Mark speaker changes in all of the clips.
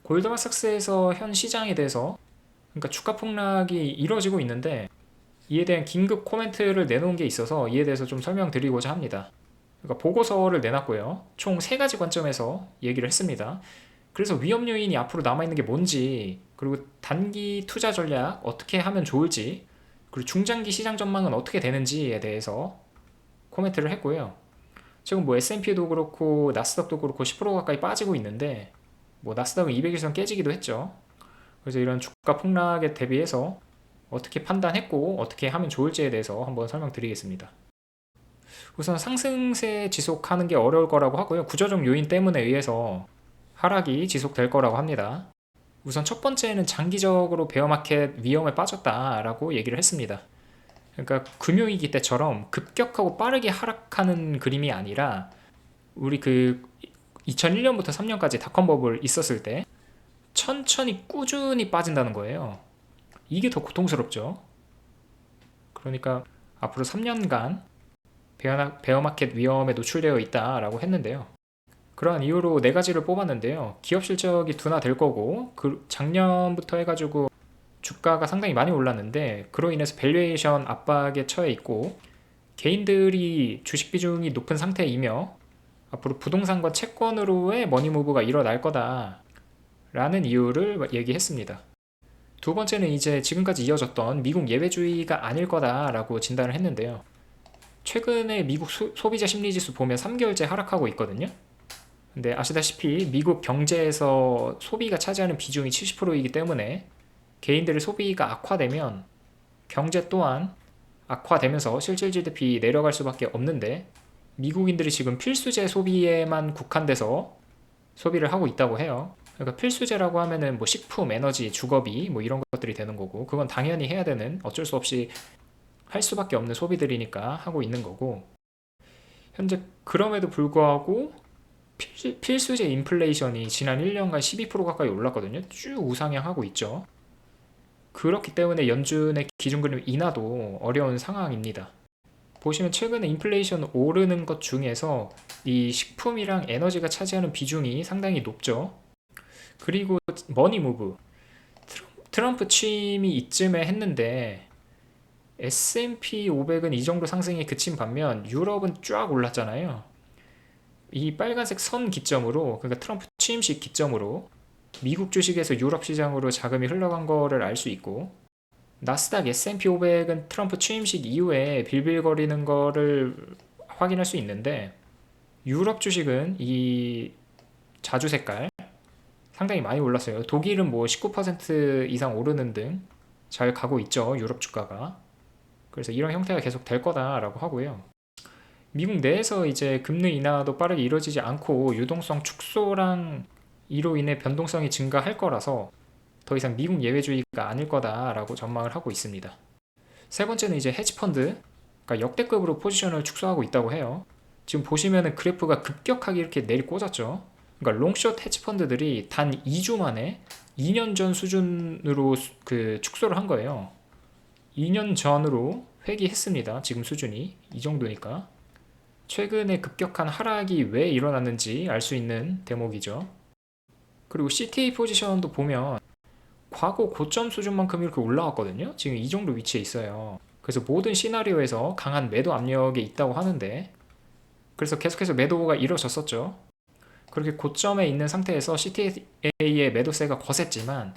Speaker 1: 골드만삭스에서 현 시장에 대해서, 그러니까 주가 폭락이 이뤄지고 있는데 이에 대한 긴급 코멘트를 내놓은 게 있어서 이에 대해서 좀 설명드리고자 합니다. 그러니까 보고서를 내놨고요. 총 3가지 관점에서 얘기를 했습니다. 그래서 위험 요인이 앞으로 남아있는 게 뭔지, 그리고 단기 투자 전략 어떻게 하면 좋을지, 그리고 중장기 시장 전망은 어떻게 되는지에 대해서 코멘트를 했고요. 지금 뭐 S&P도 그렇고 나스닥도 그렇고 10% 가까이 빠지고 있는데, 뭐 나스닥은 200일선 깨지기도 했죠. 그래서 이런 주가 폭락에 대비해서 어떻게 판단했고 어떻게 하면 좋을지에 대해서 한번 설명드리겠습니다. 우선 상승세 지속하는 게 어려울 거라고 하고요. 구조적 요인 때문에 의해서 하락이 지속될 거라고 합니다. 우선 첫 번째는 장기적으로 베어마켓 위험에 빠졌다라고 얘기를 했습니다. 그러니까 금융위기 때처럼 급격하고 빠르게 하락하는 그림이 아니라, 우리 그 2001년부터 3년까지 닷컴 버블 있었을 때 천천히 꾸준히 빠진다는 거예요. 이게 더 고통스럽죠. 그러니까 앞으로 3년간 베어마켓 위험에 노출되어 있다라고 했는데요. 그러한 이유로 4가지를 뽑았는데요. 기업 실적이 둔화될 거고, 작년부터 해가지고 주가가 상당히 많이 올랐는데 그로 인해서 밸류에이션 압박에 처해 있고, 개인들이 주식 비중이 높은 상태이며 앞으로 부동산과 채권으로의 머니무브가 일어날 거다 라는 이유를 얘기했습니다. 두 번째는 이제 지금까지 이어졌던 미국 예외주의가 아닐 거다라고 진단을 했는데요. 최근에 미국 소비자 심리지수 보면 3개월째 하락하고 있거든요. 근데 아시다시피 미국 경제에서 소비가 차지하는 비중이 70%이기 때문에 개인들의 소비가 악화되면 경제 또한 악화되면서 실질 GDP 내려갈 수밖에 없는데, 미국인들이 지금 필수재 소비에만 국한돼서 소비를 하고 있다고 해요. 그러니까 필수재라고 하면은 뭐 식품, 에너지, 주거비 뭐 이런 것들이 되는 거고, 그건 당연히 해야 되는, 어쩔 수 없이 할 수밖에 없는 소비들이니까 하고 있는 거고, 현재 그럼에도 불구하고 필수재 인플레이션이 지난 1년간 12% 가까이 올랐거든요. 쭉 우상향하고 있죠. 그렇기 때문에 연준의 기준금리 인하도 어려운 상황입니다. 보시면 최근에 인플레이션 오르는 것 중에서 이 식품이랑 에너지가 차지하는 비중이 상당히 높죠. 그리고 머니무브, 트럼프 취임이 이쯤에 했는데 S&P 500은 이 정도 상승에 그친 반면 유럽은 쫙 올랐잖아요. 이 빨간색 선 기점으로, 그러니까 트럼프 취임식 기점으로 미국 주식에서 유럽 시장으로 자금이 흘러간 거를 알 수 있고, 나스닥 S&P 500은 트럼프 취임식 이후에 빌빌거리는 거를 확인할 수 있는데, 유럽 주식은 이 자주 색깔 상당히 많이 올랐어요. 독일은 뭐 19% 이상 오르는 등 잘 가고 있죠, 유럽 주가가. 그래서 이런 형태가 계속 될 거다라고 하고요. 미국 내에서 이제 금리 인하도 빠르게 이루어지지 않고 유동성 축소랑 이로 인해 변동성이 증가할 거라서 더 이상 미국 예외주의가 아닐 거다라고 전망을 하고 있습니다. 세 번째는 이제 헤지펀드, 그러니까 역대급으로 포지션을 축소하고 있다고 해요. 지금 보시면은 그래프가 급격하게 이렇게 내리꽂았죠. 그러니까 롱숏 헤지펀드들이 단 2주 만에 2년 전 수준으로 축소를 한 거예요. 2년 전으로 회귀했습니다. 지금 수준이 이 정도니까. 최근에 급격한 하락이 왜 일어났는지 알 수 있는 대목이죠. 그리고 CTA 포지션도 보면 과거 고점 수준만큼 이렇게 올라왔거든요. 지금 이 정도 위치에 있어요. 그래서 모든 시나리오에서 강한 매도 압력이 있다고 하는데, 그래서 계속해서 매도가 이루어졌었죠. 그렇게 고점에 있는 상태에서 CTA의 매도세가 거셌지만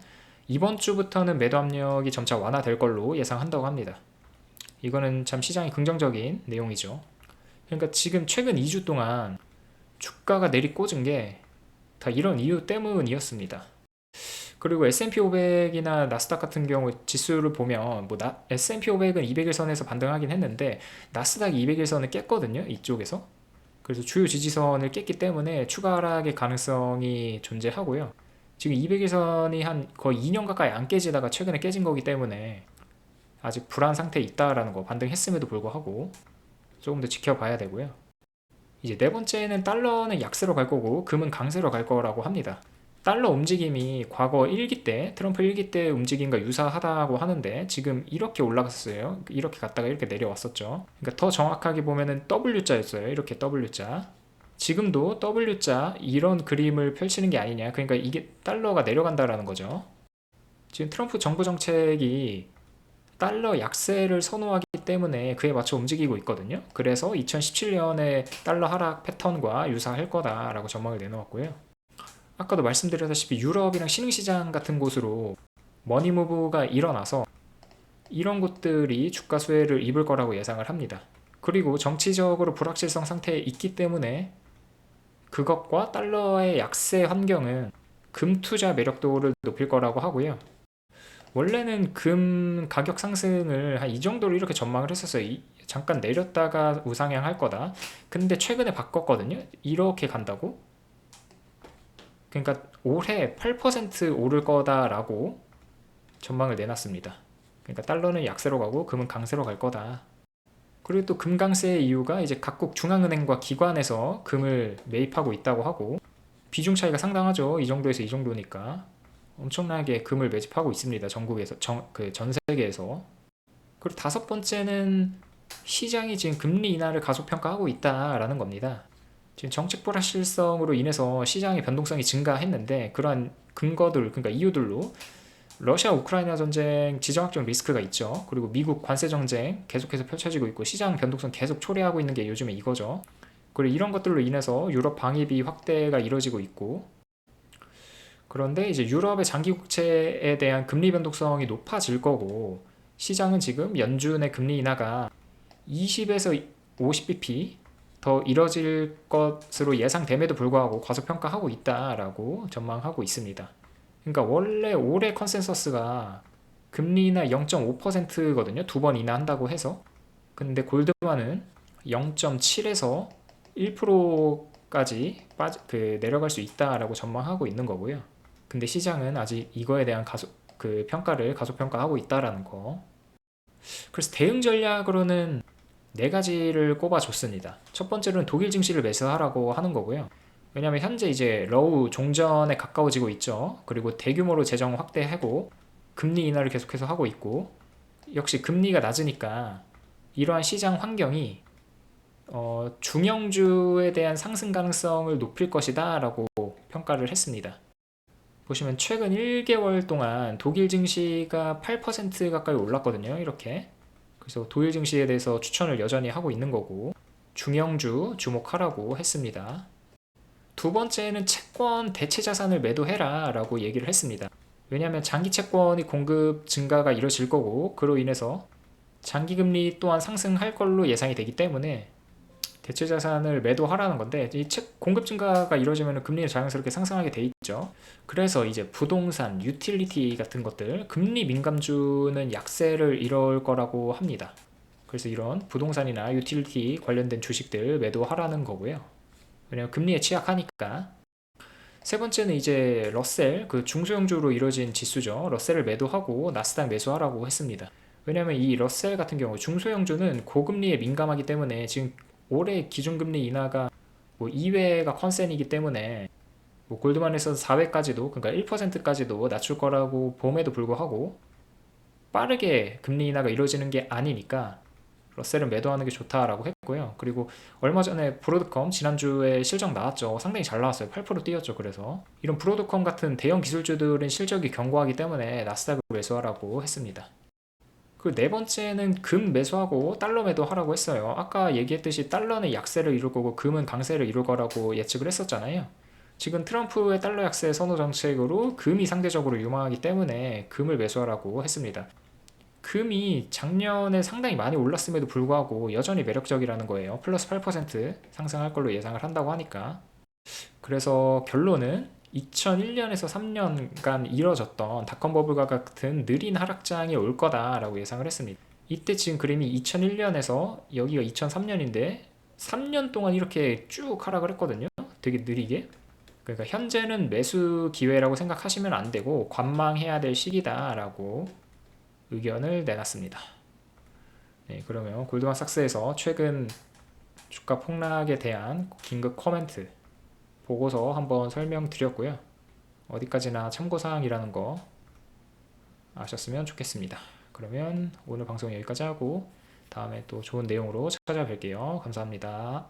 Speaker 1: 이번 주부터는 매도 압력이 점차 완화될 걸로 예상한다고 합니다. 이거는 참 시장이 긍정적인 내용이죠. 그러니까 지금 최근 2주 동안 주가가 내리꽂은 게 다 이런 이유 때문이었습니다. 그리고 S&P 500이나 나스닥 같은 경우 지수를 보면 S&P 500은 200일선에서 반등하긴 했는데 나스닥이 200일선을 깼거든요, 이쪽에서. 그래서 주요 지지선을 깼기 때문에 추가 하락의 가능성이 존재하고요. 지금 200일선이 한 거의 2년 가까이 안 깨지다가 최근에 깨진 거기 때문에 아직 불안 상태에 있다라는 거, 반등했음에도 불구하고 조금 더 지켜봐야 되고요. 이제 네 번째는 달러는 약세로 갈 거고 금은 강세로 갈 거라고 합니다. 달러 움직임이 과거 1기 때, 트럼프 1기 때 움직임과 유사하다고 하는데 지금 이렇게 올라갔어요. 이렇게 갔다가 이렇게 내려왔었죠. 그러니까 더 정확하게 보면은 W자였어요. 이렇게 W자. 지금도 W자 이런 그림을 펼치는 게 아니냐. 그러니까 이게 달러가 내려간다라는 거죠. 지금 트럼프 정부 정책이 달러 약세를 선호하기 때문에 그에 맞춰 움직이고 있거든요. 그래서 2017년에 달러 하락 패턴과 유사할 거다라고 전망을 내놓았고요. 아까도 말씀드렸다시피 유럽이랑 신흥시장 같은 곳으로 머니무브가 일어나서 이런 곳들이 주가 수혜를 입을 거라고 예상을 합니다. 그리고 정치적으로 불확실성 상태에 있기 때문에 그것과 달러의 약세 환경은 금 투자 매력도를 높일 거라고 하고요. 원래는 금 가격 상승을 한 이 정도로 이렇게 전망을 했었어요. 잠깐 내렸다가 우상향 할 거다. 근데 최근에 바꿨거든요. 이렇게 간다고. 그러니까 올해 8% 오를 거다라고 전망을 내놨습니다. 그러니까 달러는 약세로 가고 금은 강세로 갈 거다. 그리고 또 금강세의 이유가 이제 각국 중앙은행과 기관에서 금을 매입하고 있다고 하고, 비중 차이가 상당하죠. 이 정도에서 이 정도니까 엄청나게 금을 매집하고 있습니다. 전국에서 전 세계에서. 그리고 다섯 번째는 시장이 지금 금리 인하를 가속 평가하고 있다라는 겁니다. 지금 정책 불확실성으로 인해서 시장의 변동성이 증가했는데, 그러한 근거들, 그러니까 이유들로 러시아 우크라이나 전쟁 지정학적 리스크가 있죠. 그리고 미국 관세 정쟁 계속해서 펼쳐지고 있고 시장 변동성 계속 초래하고 있는 게 요즘에 이거죠. 그리고 이런 것들로 인해서 유럽 방위비 확대가 이뤄지고 있고, 그런데 이제 유럽의 장기 국채에 대한 금리 변동성이 높아질 거고, 시장은 지금 연준의 금리 인하가 20에서 50bp 더 이뤄질 것으로 예상됨에도 불구하고 과소평가하고 있다라고 전망하고 있습니다. 그러니까 원래 올해 컨센서스가 금리 인하 0.5%거든요. 두 번 인하한다고 해서. 근데 골드만은 0.7에서 1%까지 내려갈 수 있다라고 전망하고 있는 거고요. 근데 시장은 아직 이거에 대한 평가를 가속평가하고 있다라는 거. 그래서 대응 전략으로는 네 가지를 꼽아줬습니다. 첫 번째로는 독일 증시를 매수하라고 하는 거고요. 왜냐하면 현재 이제 러우 종전에 가까워지고 있죠. 그리고 대규모로 재정 확대하고 금리 인하를 계속해서 하고 있고, 역시 금리가 낮으니까 이러한 시장 환경이 중형주에 대한 상승 가능성을 높일 것이다 라고 평가를 했습니다. 보시면 최근 1개월 동안 독일 증시가 8% 가까이 올랐거든요. 이렇게. 그래서 독일 증시에 대해서 추천을 여전히 하고 있는 거고, 중형주 주목하라고 했습니다. 두 번째는 채권 대체 자산을 매도해라 라고 얘기를 했습니다. 왜냐하면 장기 채권이 공급 증가가 이뤄질 거고, 그로 인해서 장기 금리 또한 상승할 걸로 예상이 되기 때문에 대체 자산을 매도하라는 건데, 이 공급 증가가 이루어지면 금리는 자연스럽게 상승하게 돼 있죠. 그래서 이제 부동산, 유틸리티 같은 것들, 금리 민감주는 약세를 이룰 거라고 합니다. 그래서 이런 부동산이나 유틸리티 관련된 주식들 매도하라는 거고요. 왜냐면 금리에 취약하니까. 세 번째는 이제 러셀, 그 중소형주로 이루어진 지수죠. 러셀을 매도하고 나스닥 매수하라고 했습니다. 왜냐면 이 러셀 같은 경우 중소형주는 고금리에 민감하기 때문에 지금 올해 기준금리 인하가 뭐 2회가 컨센이기 때문에 뭐 골드만에서 4회까지도, 그러니까 1%까지도 낮출 거라고 봄에도 불구하고 빠르게 금리 인하가 이루어지는 게 아니니까 러셀은 매도하는 게 좋다라고 했고요. 그리고 얼마 전에 브로드컴 지난주에 실적 나왔죠. 상당히 잘 나왔어요. 8% 뛰었죠. 그래서 이런 브로드컴 같은 대형 기술주들은 실적이 견고하기 때문에 나스닥을 매수하라고 했습니다. 그 네 번째는 금 매수하고 달러 매도하라고 했어요. 아까 얘기했듯이 달러는 약세를 이룰 거고 금은 강세를 이룰 거라고 예측을 했었잖아요. 지금 트럼프의 달러 약세 선호 정책으로 금이 상대적으로 유망하기 때문에 금을 매수하라고 했습니다. 금이 작년에 상당히 많이 올랐음에도 불구하고 여전히 매력적이라는 거예요. 플러스 8% 상승할 걸로 예상을 한다고 하니까. 그래서 결론은 2001년에서 3년간 이뤄졌던 닷컴 버블과 같은 느린 하락장이 올 거다라고 예상을 했습니다. 이때 지금 그림이 2001년에서 여기가 2003년인데 3년 동안 이렇게 쭉 하락을 했거든요. 되게 느리게. 그러니까 현재는 매수 기회라고 생각하시면 안 되고 관망해야 될 시기다라고 의견을 내놨습니다. 네, 그러면 골드만삭스에서 최근 주가 폭락에 대한 긴급 코멘트 보고서 한번 설명드렸고요. 어디까지나 참고사항이라는 거 아셨으면 좋겠습니다. 그러면 오늘 방송 여기까지 하고 다음에 또 좋은 내용으로 찾아뵐게요. 감사합니다.